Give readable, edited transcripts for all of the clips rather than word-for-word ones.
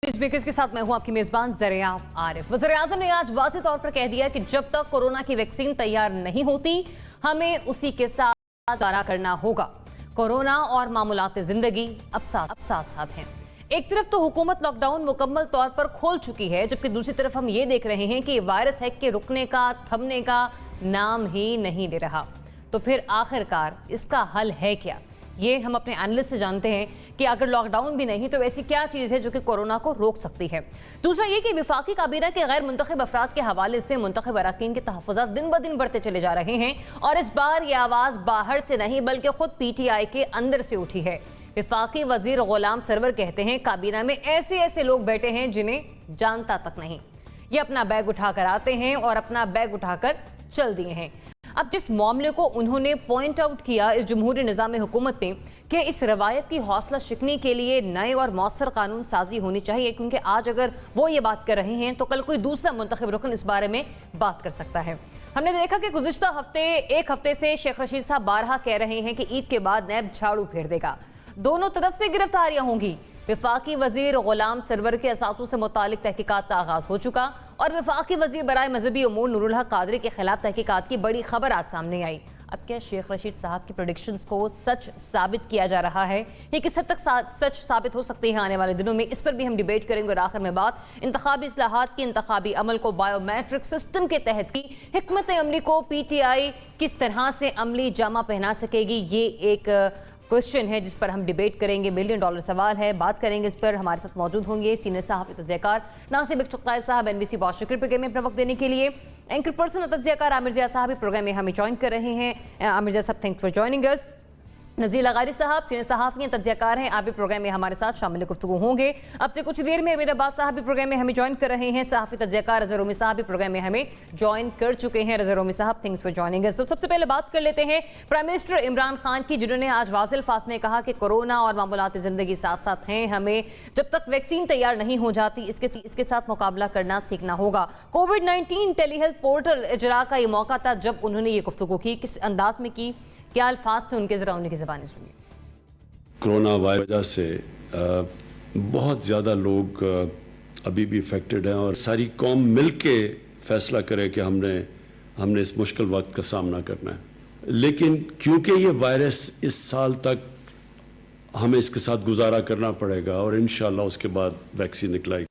Speakers के साथ मैं हूं आपकी मेजबान ज़रिया आरिफ। वज़ीर-ए-आज़म ने आज वाज़ेह तौर पर कह दिया कि जब तक कोरोना की वैक्सीन तैयार नहीं होती हमें उसी के साथ गुजारा करना होगा। कोरोना और मामूलात जिंदगी अब साथ हैं। एक तरफ तो हुकूमत लॉकडाउन मुकम्मल तौर पर खोल चुकी है, जबकि दूसरी तरफ हम ये देख रहे हैं कि वायरस है कि रुकने का, थमने का नाम ही नहीं ले रहा। तो फिर आखिरकार इसका हल है क्या? ये हम अपने एनालिस्ट से जानते हैं कि अगर लॉकडाउन भी नहीं तो ऐसी क्या चीज़ है जो कि कोरोना को रोक सकती है। दूसरा ये कि वफाकी काबीना के गैर मुंतखब अफराद के हवाले से मुंतखब अरकान के तहफ़्फ़ुज़ात दिन ब दिन बढ़ते चले जा रहे हैं और इस बार ये आवाज़ बाहर से नहीं बल्कि खुद PTI के अंदर से उठी है। वफाकी वजीर गुलाम सरवर कहते हैं काबीना में ऐसे लोग बैठे हैं जिन्हें जानता तक नहीं। ये अपना बैग उठाकर आते हैं और अपना बैग उठाकर चल दिए हैं। अब जिस मामले को उन्होंने पॉइंट आउट किया इस जमहूरी निज़ाम हुकूमत में कि इस रवायत की हौसला शिकनी के लिए नए और मौसर कानून साजी होनी चाहिए, क्योंकि आज अगर वो ये बात कर रहे हैं तो कल कोई दूसरा मुंतखब रुकन इस बारे में बात कर सकता है। हमने देखा कि गुज़िश्ता एक हफ्ते से शेख रशीद साहब बारहा कह रहे हैं कि ईद के बाद नैब झाड़ू फेर देगा। दोनों तरफ से गिरफ्तारियां होंगी। वफाकी वजीर गुलाम सरवर के असासों से मुतालिक तहकीकात का आगाज हो चुका और वफाकी वजीर बराए मजहबी उमूर नूरुल हक कादरी के खिलाफ तहकीकात की बड़ी खबर आज सामने आई। अब क्या शेख रशीद साहब की प्रेडिक्शंस को सच साबित किया जा रहा है? ये किस हद तक सच साबित हो सकते हैं आने वाले दिनों में? इस पर भी हम डिबेट करेंगे। और आखिर में बात इंतखाबी इस्लाहात की, इंतखाबी अमल को बायोमेट्रिक सिस्टम के तहत की हिकमत अमली को PTI किस तरह से अमली जामा पहना सकेगी, ये एक क्वेश्चन है जिस पर हम डिबेट करेंगे। $1 बिलियन सवाल है, बात करेंगे इस पर। हमारे साथ मौजूद होंगे सीनियर सहाफ़ी तज़कियाकार नासिब इक़्तिक़ाई साहब NBC बहुत शुक्र प्रोग्राम में अपना वक्त देने के लिए। एंकर पर्सन और तज़कियाकार आमिर ज़िया साहब प्रोग्राम में हमें ज्वाइन कर रहे हैं। आमिर ज़िया साहब, थैंक्स फॉर जॉइनिंग अस। नज़ीर लगारी साहब सीनियर सहाफ़ी हैं, तज़कियाकार हैं, आप भी प्रोग्राम में हमारे साथ शामिल गुफ्तगू होंगे। अब से कुछ देर में अमीर अब्बास साहब भी प्रोग्राम में हमें ज्वाइन कर रहे हैं। सहाफ़ी तज़कियाकार रज़ा रोमी साहब भी प्रोग्राम में हमें ज्वाइन कर चुके हैं। रज़ा रोमी साहब, थैंक्स फॉर जॉइनिंग अस। तो सबसे पहले बात कर लेते हैं प्राइम मिनिस्टर इमरान खान की, जिन्होंने आज वाज़ेह अल्फाज़ में कहा कि कोरोना और मामूलात ज़िंदगी साथ साथ हैं। हमें जब तक वैक्सीन तैयार नहीं हो जाती इसके साथ मुकाबला करना सीखना होगा। कोविड-19 टेली हेल्थ पोर्टल इजरा का ये मौका था जब उन्होंने ये गुफ्तगू की। किस अंदाज में की, क्या अल्फाज थे उनके, ज़रा उनकी ज़बानी सुनिए। कोरोना वायरस वजह से बहुत ज़्यादा लोग अभी भी इफ़ेक्टेड हैं और सारी कौम मिल के फैसला करे कि हमने इस मुश्किल वक्त का सामना करना है। लेकिन क्योंकि ये वायरस इस साल तक हमें इसके साथ गुजारा करना पड़ेगा और इंशाल्लाह उसके बाद वैक्सीन निकलाएगी।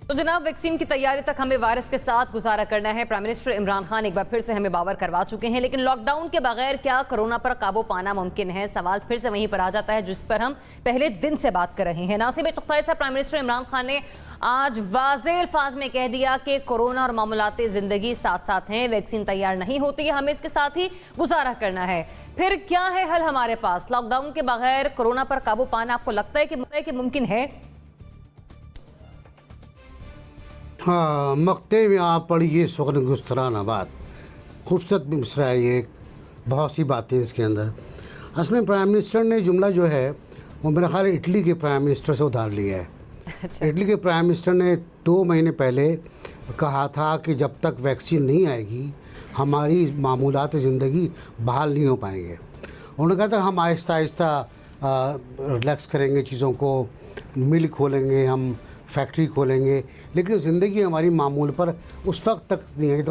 तो जनाब, वैक्सीन की तैयारी तक हमें वायरस के साथ गुजारा करना है। प्राइम मिनिस्टर इमरान खान एक बार फिर से हमें बावर करवा चुके हैं। लेकिन लॉकडाउन के बगैर क्या कोरोना पर काबू पाना मुमकिन है? सवाल फिर से वहीं पर आ जाता है जिस पर हम पहले दिन से बात कर रहे हैं। नासिब इक़्तिक़ाई साहब, प्राइम मिनिस्टर इमरान खान ने आज वाज़ेह अल्फाज में कह दिया कि कोरोना और मामूलात ज़िंदगी साथ साथ हैं। वैक्सीन तैयार नहीं होती है, हमें इसके साथ ही गुजारा करना है। फिर क्या है हल हमारे पास? लॉकडाउन के बगैर कोरोना पर काबू पाना आपको लगता है कि मुमकिन है? हाँ, मकते में आप पढ़िए सुगन गुस्तराना बात, खूबसूरत भी मिसरा है ये, बहुत सी बातें इसके अंदर। असल में प्राइम मिनिस्टर ने जुमला जो है वो मेरा ख्याल इटली के प्राइम मिनिस्टर से उधार लिया है। अच्छा। इटली के प्राइम मिनिस्टर ने 2 महीने पहले कहा था कि जब तक वैक्सीन नहीं आएगी हमारी मामूलात ज़िंदगी बहाल नहीं हो पाएंगे। उन्होंने कहा था हम आहिस्ता आहिस्ता रिलैक्स करेंगे चीज़ों को, मिल खोलेंगे, हम फैक्ट्री खोलेंगे, लेकिन ज़िंदगी हमारी मामूल पर उस वक्त तक नहीं आएगी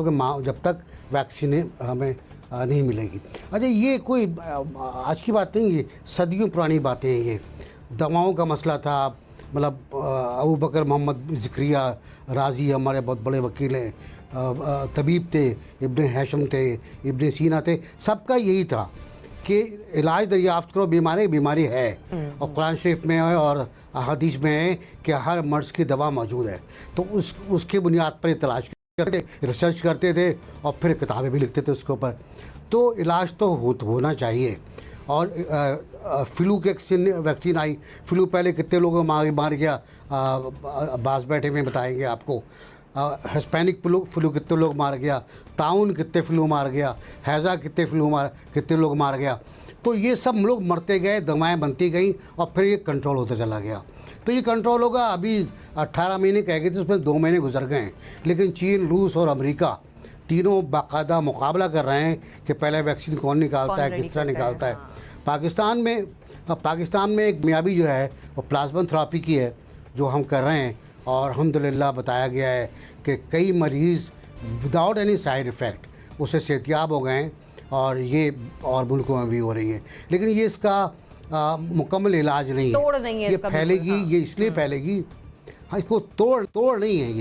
जब तक वैक्सीन हमें नहीं मिलेगी। अच्छा, ये कोई आज की बात नहीं, ये सदियों पुरानी बातें हैं। ये दवाओं का मसला था, मतलब अबू बकर मोहम्मद ज़करिया राज़ी हमारे बहुत बड़े वकील हैं, तबीब थे, इब्न हैशम थे, इब्न सीना थे, सबका यही था कि इलाज दरियाफ्त करो, बीमारी है और कुरान शरीफ में है और हदीस में है कि हर मर्ज़ की दवा मौजूद है। तो उसके बुनियाद पर तलाश करते, रिसर्च करते थे और फिर किताबें भी लिखते थे उसके ऊपर। तो इलाज तो होना चाहिए। और फ्लू की वैक्सीन आई, फ्लू पहले कितने लोगों को मार गया, बास बैठे में बताएंगे आपको। हिस्पैनिक फ्लू कितने लोग मार गया, ताउन कितने फ्लू मार गया, हैज़ा कितने लोग मार गया। तो ये सब लोग मरते गए, दवाएं बनती गई और फिर ये कंट्रोल होता चला गया। तो ये कंट्रोल होगा, अभी 18 महीने कह गए थे, उसमें 2 महीने गुजर गए हैं। लेकिन चीन, रूस और अमेरिका तीनों बाकायदा मुकाबला कर रहे हैं कि पहले वैक्सीन कौन निकालता है, किस तरह निकालता है। पाकिस्तान में एक मियाबी जो है वो प्लाज्मा थेरेपी की है, जो हम कर रहे हैं, और अल्हम्दुलिल्लाह बताया गया है कि कई मरीज़ विदाउट एनी साइड इफ़ेक्ट उससे सेहतियाब हो गए हैं, और ये और मुल्कों में भी हो रही है। लेकिन ये इसका मुकम्मल इलाज नहीं तोड़ है, नहीं है ये इसका, फैलेगी, ये इसलिए फैलेगी, हाँ, इसको तोड़ नहीं है,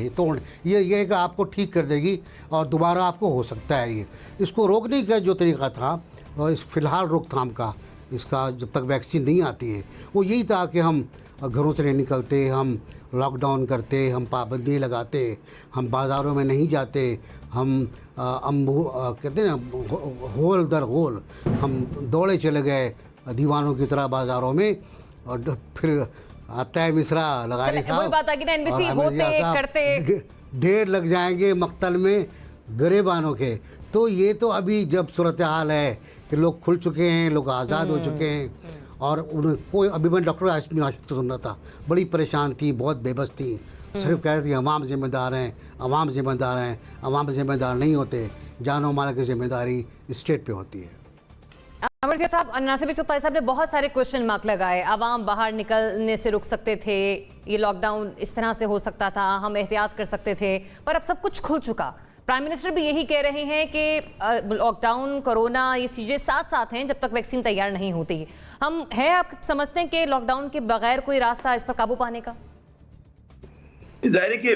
ये है कि आपको ठीक कर देगी और दोबारा आपको हो सकता है। ये इसको रोकने का जो तरीका था, और इस फ़िलहाल रोकथाम का, इसका जब तक वैक्सीन नहीं आती है, वो यही था कि हम घरों से नहीं निकलते, हम लॉकडाउन करते, हम पाबंदी लगाते, हम बाज़ारों में नहीं जाते, हम कहते हैं ना, होल दर होल हम दौड़े चले गए दीवानों की तरह बाज़ारों में, और फिर आता है मिसरा लगाने वही बात आ गई ना, NBC होते करते ढेर लग जाएंगे मक्तल में गरेबानों के। तो ये तो अभी जब सूरत हाल है कि लोग खुल चुके हैं, लोग आज़ाद हो चुके हैं, और उन्हें कोई, अभी मैं डॉक्टर आशमी तो सुन रहा था, बड़ी परेशान थी, बहुत बेबस थी, सिर्फ कह रही थी अवाम जिम्मेदार हैं, अवाम जिम्मेदार हैं। अवाम जिम्मेदार नहीं होते, जानो माल की जिम्मेदारी स्टेट पे होती है। अमर साहब, नासिर चुगताई साहब ने बहुत सारे क्वेश्चन मार्क लगाए। आवाम बाहर निकलने से रुक सकते थे, ये लॉकडाउन इस तरह से हो सकता था, हम एहतियात कर सकते थे, पर अब सब कुछ खुल चुका। प्राइम मिनिस्टर भी यही कह रहे हैं कि लॉकडाउन, कोरोना, ये चीज़ें साथ साथ हैं जब तक वैक्सीन तैयार नहीं होती। हम है, आप समझते हैं कि लॉकडाउन के बगैर कोई रास्ता इस पर काबू पाने का? जाहिर है कि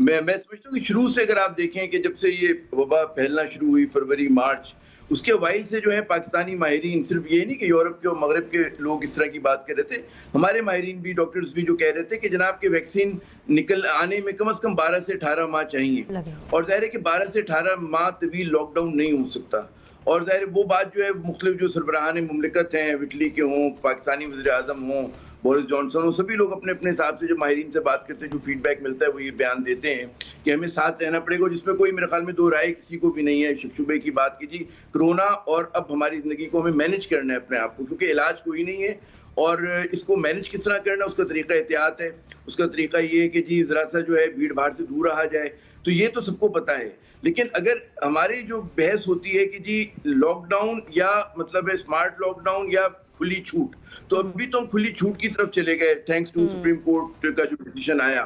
मैं समझता हूँ कि शुरू से अगर आप देखें कि जब से ये वबा फैलना शुरू हुई फरवरी मार्च, उसके वाइल से जो है पाकिस्तानी माहिरीन, सिर्फ ये नहीं कि यूरोप के और मगरब के लोग इस तरह की बात कर रहे थे, हमारे माहिरीन भी, डॉक्टर्स भी जो कह रहे थे कि जनाब के वैक्सीन निकल आने में कम से कम 12 से 18 माह चाहिए। और जाहिर है कि 12 से 18 माह तवील लॉकडाउन नहीं हो सकता। और जाहिर वो बात जो है मुख्तलिफ जो सरबराहान मुमलिकत हैं, इटली के हों, पाकिस्तानी वज़ीर आज़म हों, बोरिस जॉनसन हो, सभी लोग अपने अपने हिसाब से जो माहिरीन से बात करते हैं, जो फीडबैक मिलता है, वो ये बयान देते हैं कि हमें साथ रहना पड़ेगा, जिसमें कोई मेरे ख्याल में दो राय किसी को भी नहीं है, शुबे की बात कीजिए। कोरोना और अब हमारी ज़िंदगी को हमें मैनेज करना है अपने आप को, क्योंकि इलाज कोई नहीं है, और इसको मैनेज किस तरह करना, उसका तरीका एहतियात है। उसका तरीका ये है कि जी ज़रा सा जो है भीड़ भाड़ से दूर रहा जाए, तो ये तो सबको पता है। लेकिन अगर हमारी जो बहस होती है कि जी लॉकडाउन या मतलब है स्मार्ट लॉकडाउन या खुली छूट, तो अभी तो हम खुली छूट की तरफ चले गए, थैंक्स टू सुप्रीम कोर्ट का जो डिसीजन आया।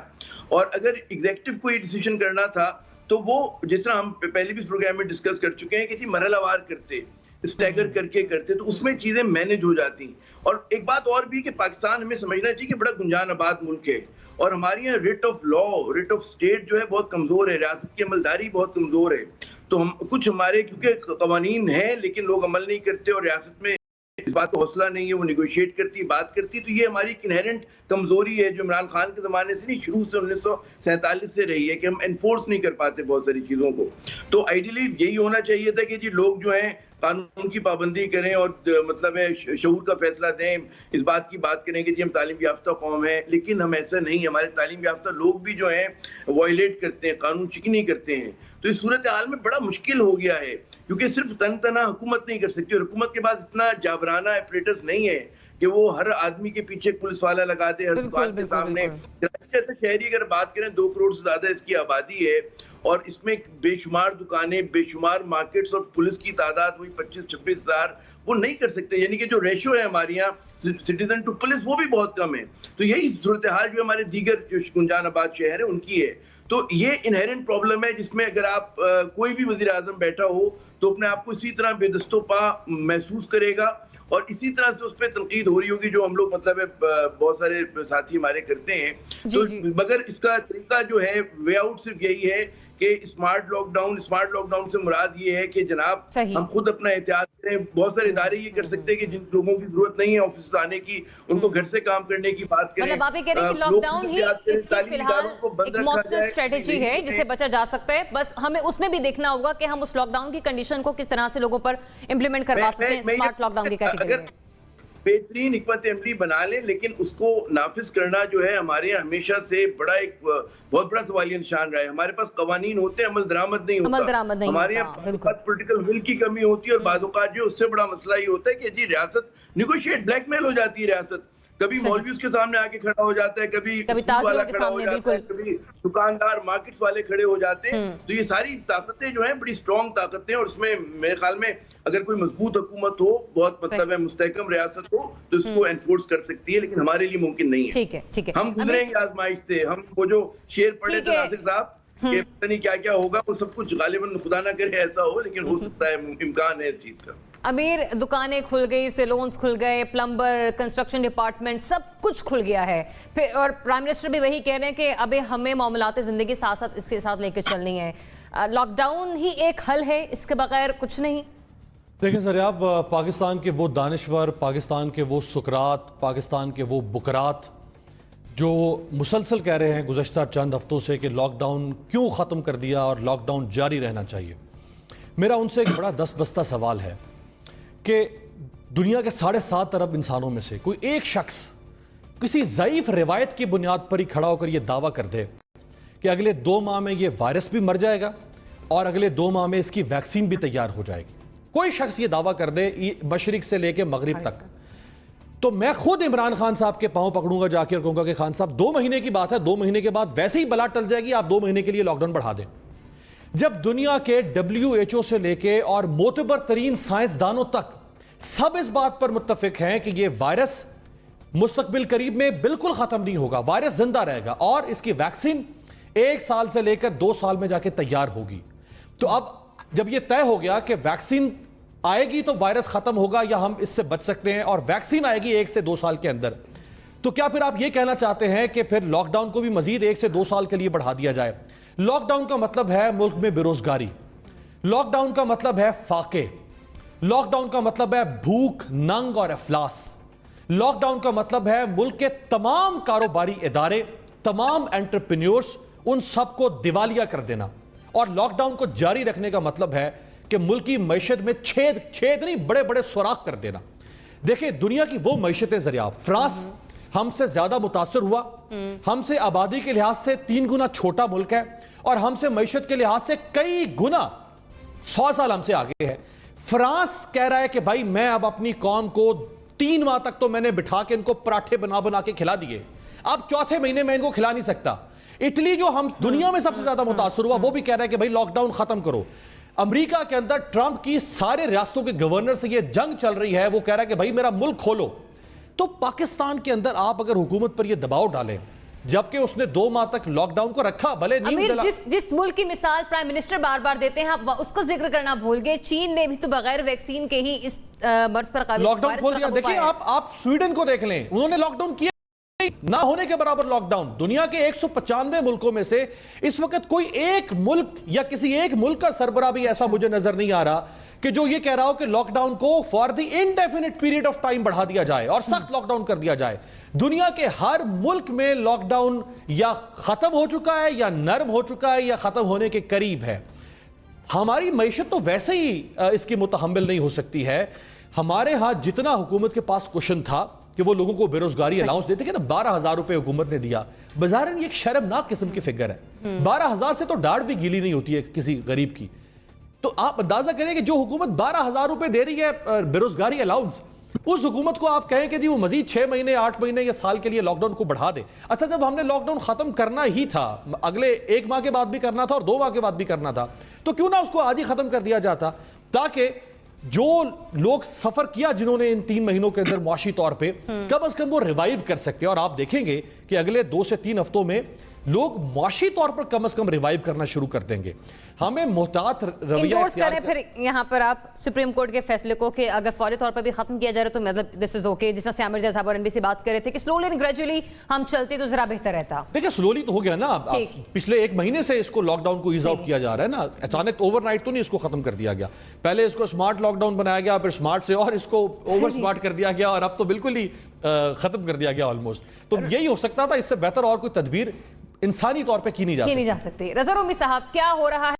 और अगर एग्जीक्यूटिव को ये डिसीजन करना था, तो वो जिस तरह हम पहले भी इस प्रोग्राम में डिस्कस कर चुके हैं कि जी मरहलावार करते, स्टैगर करके करते, तो उसमें चीजें मैनेज हो जाती। और एक बात और भी कि पाकिस्तान हमें समझना चाहिए कि बड़ा गुंजान आबाद मुल्क है, और हमारे यहाँ writ of law, writ of state जो है बहुत कमजोर है, रियासत की अमलदारी बहुत कमजोर है। तो हम कुछ हमारे क्योंकि कवानीन है लेकिन लोग अमल नहीं करते, और रियासत में इस बात का हौसला नहीं है, वो निगोशिएट करती है, बात करती है। तो ये हमारी इनहेरेंट कमजोरी है, जो इमरान खान के जमाने से नहीं, शुरू से 1947 से रही है कि हम एनफोर्स नहीं कर पाते बहुत सारी चीजों को। तो आइडियली यही होना चाहिए था कि जी लोग जो हैं कानून की पाबंदी करें और मतलब है शऊर का फैसला दें, इस बात की बात करें कि जी हम तालीम याफ्ता कौम है। लेकिन हम ऐसा नहीं, हमारे तालीम याफ्ता लोग भी जो हैं वायलेट करते हैं, कानून शिकनी करते हैं। तो इस सूरत हाल में बड़ा मुश्किल हो गया है, क्योंकि सिर्फ तना हुकूमत नहीं कर सकती, और हुकूमत के पास इतना जाबराना एपरेटस नहीं है कि वो हर आदमी के पीछे पुलिस वाला लगा दे, हर दुकान के सामने। जैसे शहरी अगर बात करें 2 करोड़ से ज्यादा इसकी आबादी है, और इसमें बेशुमार दुकानें, बेशुमार मार्केट्स, और पुलिस की तादाद वही 25-26 हज़ार, वो नहीं कर सकते। यानी कि जो रेशो है हमारे यहाँ सिटीजन टू पुलिस, वो भी बहुत कम है। तो यही सूरत हाल जो हमारे दीगर जो गुंजान आबाद शहर है उनकी है। तो ये इनहेरेंट प्रॉब्लम है, जिसमें अगर आप कोई भी वजीर आजम बैठा हो तो अपने आप को इसी तरह बेदस्तों पा महसूस करेगा, और इसी तरह से उस पर तनकीद हो रही होगी, जो हम लोग मतलब है बहुत सारे साथी हमारे करते हैं। तो मगर इसका तरीका जो है वे आउट सिर्फ यही है कि स्मार्ट लॉकडाउन से मुराद ये है कि जनाब हम खुद अपना एहतियात करें। बहुत सारे इदारे ये कर सकते हैं कि जिन लोगों की जरूरत नहीं है ऑफिस आने की, उनको घर से काम करने की बात करें। मतलब आप ये कह रहे हैं कि लॉकडाउन ही इसकी फिलहाल एक मौसम स्ट्रेटेजी है जिसे बचा जा सकता है, बस हमें उसमें भी देखना होगा कि हम उस लॉकडाउन की कंडीशन को किस तरह से लोगों पर इंप्लीमेंट करवा सकते हैं स्मार्ट लॉकडाउन की कैटेगरी में। बेहतरीन हिकमत अमली बना ले, लेकिन उसको नाफिज करना जो है हमारे यहाँ हमेशा से बड़ा एक बहुत बड़ा सवालिया निशान रहा है। हमारे पास कवानीन होते हैं, अमल दरामद नहीं होता। हमारे यहाँ पॉलिटिकल विल की कमी होती है, और बाज़ औक़ात जो उससे बड़ा मसला ये होता है कि जी रियासत निगोशिएट, ब्लैकमेल हो जाती है रियासत कभी मौलवी उसके सामने आके खड़ा हो जाता है, कभी स्कूल ताजिरों वाला के खड़ा हो सामने, जाता है, बिल्कुल। कभी दुकानदार मार्केट्स वाले खड़े हो जाते हैं। तो ये सारी ताकतें जो हैं बड़ी स्ट्रॉन्ग ताकतें हैं, और इसमें मेरे ख्याल में अगर कोई मजबूत हुकूमत हो, बहुत मतलब है मुस्तहकम रियासत हो, तो इसको एनफोर्स कर सकती है, लेकिन हमारे लिए मुमकिन नहीं है। ठीक है, ठीक है। हम गुजरेंगे आजमाइश से। हम वो जो शेर पढ़े ठीक थे है। नासिर साहब कि पता नहीं क्या क्या होगा, वो सब कुछ गालिबन खुदा ना करे ऐसा हो, लेकिन हो सकता है, इम्कान है इस चीज का। अमीर, दुकानें खुल गई, सैलून्स खुल गए, प्लम्बर, कंस्ट्रक्शन डिपार्टमेंट, सब कुछ खुल गया है फिर, और प्राइम मिनिस्टर भी वही कह रहे हैं कि अबे हमें मामलात ज़िंदगी साथ साथ इसके साथ लेकर चलनी है। लॉकडाउन ही एक हल है, इसके बगैर कुछ नहीं। देखिए सर, आप पाकिस्तान के वो दानिश्वर, पाकिस्तान के वो सुकरात, पाकिस्तान के वो बुकरात जो मुसलसल कह रहे हैं गुज़श्ता चंद हफ्तों से कि लॉकडाउन क्यों ख़त्म कर दिया और लॉकडाउन जारी रहना चाहिए। मेरा उनसे एक बड़ा दस बस्ता सवाल है कि दुनिया के 7.5 अरब इंसानों में से कोई एक शख्स किसी ज़ईफ़ रिवायत की बुनियाद पर ही खड़ा होकर यह दावा कर दे कि अगले 2 माह में यह वायरस भी मर जाएगा और अगले 2 माह में इसकी वैक्सीन भी तैयार हो जाएगी। कोई शख्स ये दावा कर दे मशरिक से लेकर मगरिब तक, तो मैं खुद इमरान खान साहब के पांव पकड़ूंगा जाके और कहूंगा कि खान साहब 2 महीने की बात है, 2 महीने के बाद वैसे ही बला टल जाएगी, आप 2 महीने के लिए लॉकडाउन बढ़ा दें। जब दुनिया के WHO से लेके और मोतबर तरीन साइंसदानों तक सब इस बात पर मुत्तफिक हैं कि यह वायरस मुस्तकबिल करीब में बिल्कुल खत्म नहीं होगा, वायरस जिंदा रहेगा और इसकी वैक्सीन 1 साल से लेकर 2 साल में जाके तैयार होगी। तो अब जब यह तय हो गया कि वैक्सीन आएगी तो वायरस खत्म होगा या हम इससे बच सकते हैं, और वैक्सीन आएगी 1 से 2 साल के अंदर, तो क्या फिर आप यह कहना चाहते हैं कि फिर लॉकडाउन को भी मजीद 1 से 2 साल के लिए बढ़ा दिया जाए? लॉकडाउन का मतलब है मुल्क में बेरोजगारी, लॉकडाउन का मतलब है फाके, लॉकडाउन का मतलब है भूख, नंग और अफलास, लॉकडाउन का मतलब है मुल्क के तमाम कारोबारी इदारे, तमाम एंटरप्रेन्योर्स, उन सबको दिवालिया कर देना। और लॉकडाउन को जारी रखने का मतलब है कि मुल्क की मैशत में छेद नहीं, बड़े बड़े सुराख कर देना। देखिए, दुनिया की वो मैशत ज़रिया, फ्रांस हमसे ज्यादा मुतासर हुआ, हमसे आबादी के लिहाज से 3 गुना छोटा मुल्क है और हमसे मैशत के लिहाज से कई गुना 100 साल हमसे आगे है। फ्रांस कह रहा है कि भाई मैं अब अपनी कौम को 3 माह तक तो मैंने बिठा के इनको पराठे बना बना के खिला दिए, अब 4थे महीने में इनको खिला नहीं सकता। इटली जो हम दुनिया में सबसे ज्यादा मुतासर हुआ, वो भी कह रहा है कि भाई लॉकडाउन खत्म करो। अमेरिका के अंदर ट्रंप की सारे रियासतों के गवर्नर से ये जंग चल रही है, वो कह रहा है कि भाई मेरा मुल्क खोलो। तो पाकिस्तान के अंदर आप अगर हुकूमत पर यह दबाव डालें, जबकि उसने 2 माह तक लॉकडाउन को रखा, भले अमीर, जिस मुल्क की मिसाल प्राइम मिनिस्टर बार बार देते हैं आप उसको जिक्र करना भूल गए, चीन ने भी तो बगैर वैक्सीन के ही इस मर्ज पर काबू लॉकडाउन खोल दिया। देखिए, आप स्वीडन को देख लें, उन्होंने लॉकडाउन किया ना होने के बराबर लॉकडाउन। दुनिया के 195 मुल्कों में से इस वक्त कोई एक मुल्क या किसी एक मुल्क का सरबराह भी ऐसा मुझे नजर नहीं आ रहा कि जो ये कह रहा हो कि लॉकडाउन को for the indefinite period of time बढ़ा दिया जाए और सख्त लॉकडाउन कर दिया जाए। दुनिया के हर मुल्क में लॉकडाउन या खत्म हो चुका है या नरम हो चुका है या खत्म होने के करीब है। हमारी मैशत तो वैसे ही इसकी मुतहम्मिल नहीं हो सकती है। हमारे यहां जितना हुकूमत के पास कुशन था कि वो लोगों को बेरोजगारी अलाउंस देते, ना 12,000 रुपए हुकूमत ने दिया, बाजारन ये एक शर्मनाक किस्म की फिगर है। 12,000 से तो डाढ़ भी गीली नहीं होती है किसी गरीब की। तो आप अंदाजा करें कि जो हुकूमत 12,000 रुपए दे रही है बेरोजगारी अलाउंस, उस हुकूमत को आप कहें कि जी वो मजीद 6 महीने 8 महीने या साल के लिए लॉकडाउन को बढ़ा दे। अच्छा, जब हमने लॉकडाउन खत्म करना ही था, अगले 1 माह के बाद भी करना था और 2 माह के बाद भी करना था, तो क्यों ना उसको आज ही खत्म कर दिया जाता, ताकि जो लोग सफर किया जिन्होंने इन 3 महीनों के अंदर मुआशी तौर पे, कम से कम वो रिवाइव कर सकते हैं। और आप देखेंगे कि अगले 2 से 3 हफ्तों में लोग मुआशी तौर पर कम से कम रिवाइव करना शुरू कर देंगे। हमें मोहतात रवैया करें फिर यहाँ पर आप सुप्रीम कोर्ट के फैसले को कि अगर फौरी तौर पर भी खत्म किया जा रहा है तो मतलब दिस इज ओके, जिस तरह से आमिर जैसा साहब और एनबीसी बात कर रहे थे कि स्लोली एंड ग्रेजुअली हम चलते तो जरा बेहतर रहता। देखिए, स्लोली तो हो गया ना, पिछले 1 महीने से इसको लॉकडाउन को ईज आउट किया जा रहा है ना, अचानक ओवरनाइट तो नहीं इसको खत्म कर दिया गया। पहले इसको स्मार्ट लॉकडाउन बनाया गया, फिर स्मार्ट से और इसको ओवर स्मार्ट कर दिया गया और अब तो बिल्कुल ही खत्म कर दिया गया ऑलमोस्ट। तो यही हो सकता था, इससे बेहतर और कोई तदबीर इंसानी तौर पे की नहीं जा सकती। रज़ा रूमी साहब, क्या हो रहा है?